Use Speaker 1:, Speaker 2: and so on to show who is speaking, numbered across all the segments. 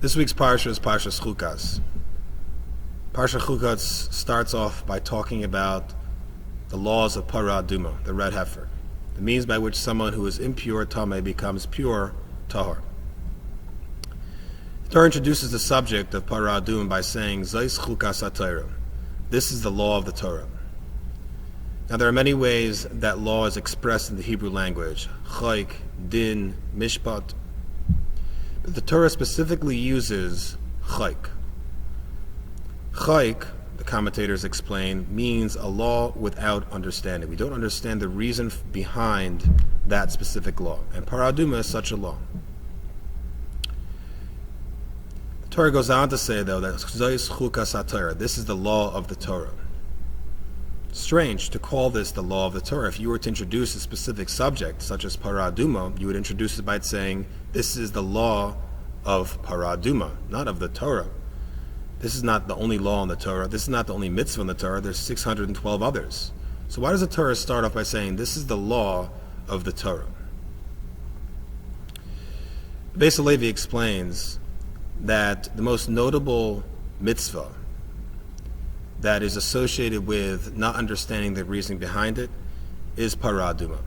Speaker 1: This week's parsha is Parshas Chukas. Parshas Chukas starts off by talking about the laws of Parah Aduma, the red heifer, the means by which someone who is impure tameh becomes pure tahor. The Torah introduces the subject of Parah Aduma by saying, Zais Chukas HaTorah. This is the law of the Torah. Now there are many ways that law is expressed in the Hebrew language, chayk, din, mishpat. But the Torah specifically uses chayk. Chayk, the commentators explain, means a law without understanding. We don't understand the reason behind that specific law. And Parah Aduma is such a law. The Torah goes on to say, though, that Zayis Chukas HaTorah, this is the law of the Torah. Strange to call this the law of the Torah. If you were to introduce a specific subject, such as Parah Aduma, you would introduce it by saying, this is the law of Parah Aduma, not of the Torah. This is not the only law in the Torah. This is not the only mitzvah in the Torah. There's 612 others. So why does the Torah start off by saying, this is the law of the Torah? Beis Halevi explains that the most notable mitzvah that is associated with not understanding the reasoning behind it is Parah Aduma.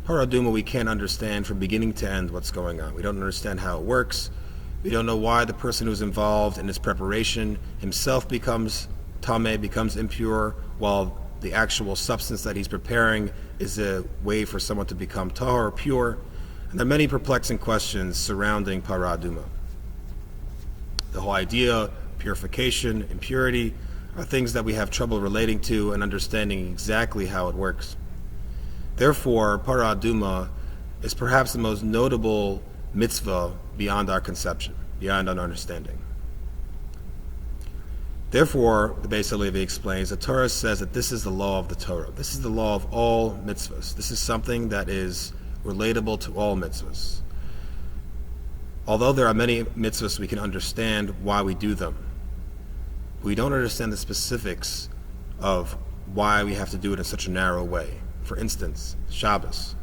Speaker 1: Parah Aduma, we can't understand from beginning to end what's going on. We don't understand how it works. We don't know why the person who's involved in its preparation himself becomes tameh, becomes impure, while the actual substance that he's preparing is a way for someone to become tahor, pure. And there are many perplexing questions surrounding Parah Aduma. The whole idea, purification, impurity, are things that we have trouble relating to and understanding exactly how it works. Therefore, Parah Aduma is perhaps the most notable mitzvah beyond our conception, beyond our understanding. Therefore, the Beis Halevi explains, the Torah says that this is the law of the Torah. This is the law of all mitzvahs. This is something that is relatable to all mitzvahs. Although there are many mitzvahs we can understand why we do them, we don't understand the specifics of why we have to do it in such a narrow way. For instance, Shabbos.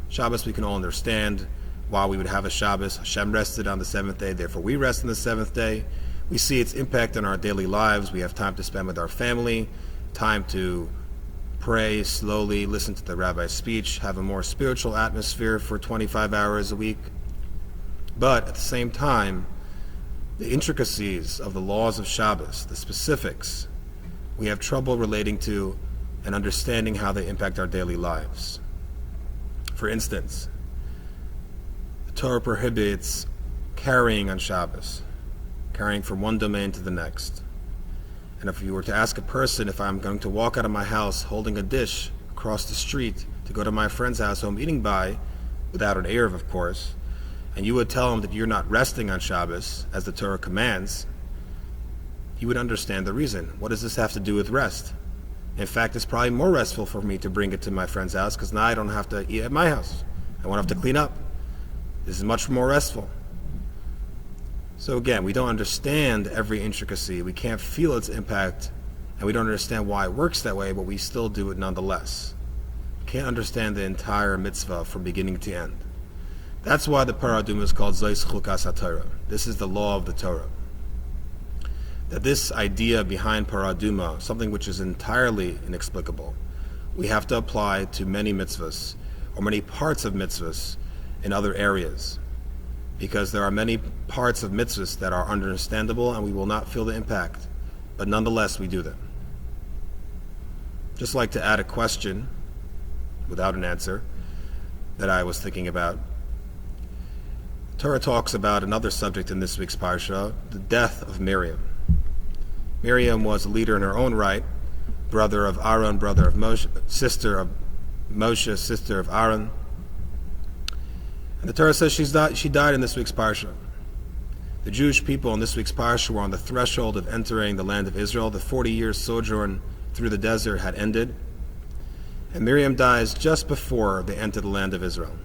Speaker 1: Shabbos we can all understand why we would have a Shabbos. Hashem rested on the seventh day, therefore we rest on the seventh day. We see its impact on our daily lives. We have time to spend with our family, time to pray slowly, listen to the rabbi's speech, have a more spiritual atmosphere for 25 hours a week. But at the same time, the intricacies of the laws of Shabbos, the specifics, we have trouble relating to and understanding how they impact our daily lives. For instance, the Torah prohibits carrying on Shabbos, carrying from one domain to the next. And if you were to ask a person if I'm going to walk out of my house holding a dish across the street to go to my friend's house who I'm eating by, without an eruv, of course, and you would tell him that you're not resting on Shabbos, as the Torah commands, he would understand the reason. What does this have to do with rest? In fact, it's probably more restful for me to bring it to my friend's house, because now I don't have to eat at my house. I won't have to clean up. This is much more restful. So again, we don't understand every intricacy. We can't feel its impact, and we don't understand why it works that way, but we still do it nonetheless. We can't understand the entire mitzvah from beginning to end. That's why the Parah Aduma is called Zayis Chukas HaTorah. This is the law of the Torah. That this idea behind Parah Aduma, something which is entirely inexplicable, we have to apply to many mitzvahs, or many parts of mitzvahs in other areas. Because there are many parts of mitzvahs that are understandable and we will not feel the impact, but nonetheless we do them. Just like to add a question, without an answer, that I was thinking about. Torah talks about another subject in this week's parsha, the death of Miriam. Miriam was a leader in her own right, brother of Aaron, brother of Moshe, sister of Moshe, sister of Aaron. And the Torah says she died in this week's parsha. The Jewish people in this week's parsha were on the threshold of entering the land of Israel. The 40 years sojourn through the desert had ended. And Miriam dies just before they enter the land of Israel.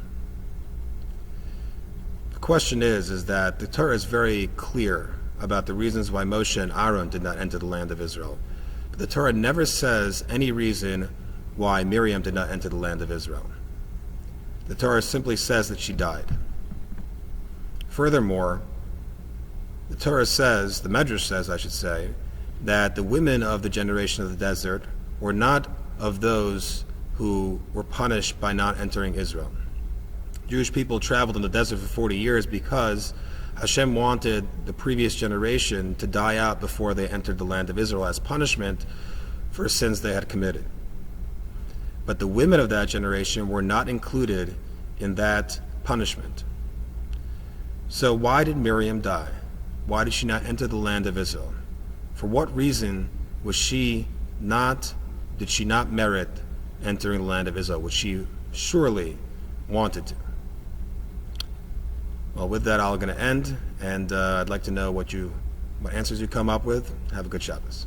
Speaker 1: The question is that the Torah is very clear about the reasons why Moshe and Aaron did not enter the land of Israel. But the Torah never says any reason why Miriam did not enter the land of Israel. The Torah simply says that she died. Furthermore, The Torah says, the Medrash says, I should say, that the women of the generation of the desert were not of those who were punished by not entering Israel. Jewish people traveled in the desert for 40 years because Hashem wanted the previous generation to die out before they entered the land of Israel as punishment for sins they had committed. But the women of that generation were not included in that punishment. So why did Miriam die? Why did she not enter the land of Israel? For what reason did she not merit entering the land of Israel, which she surely wanted to? Well, with that, I'm going to end, and I'd like to know what answers you come up with. Have a good Shabbos.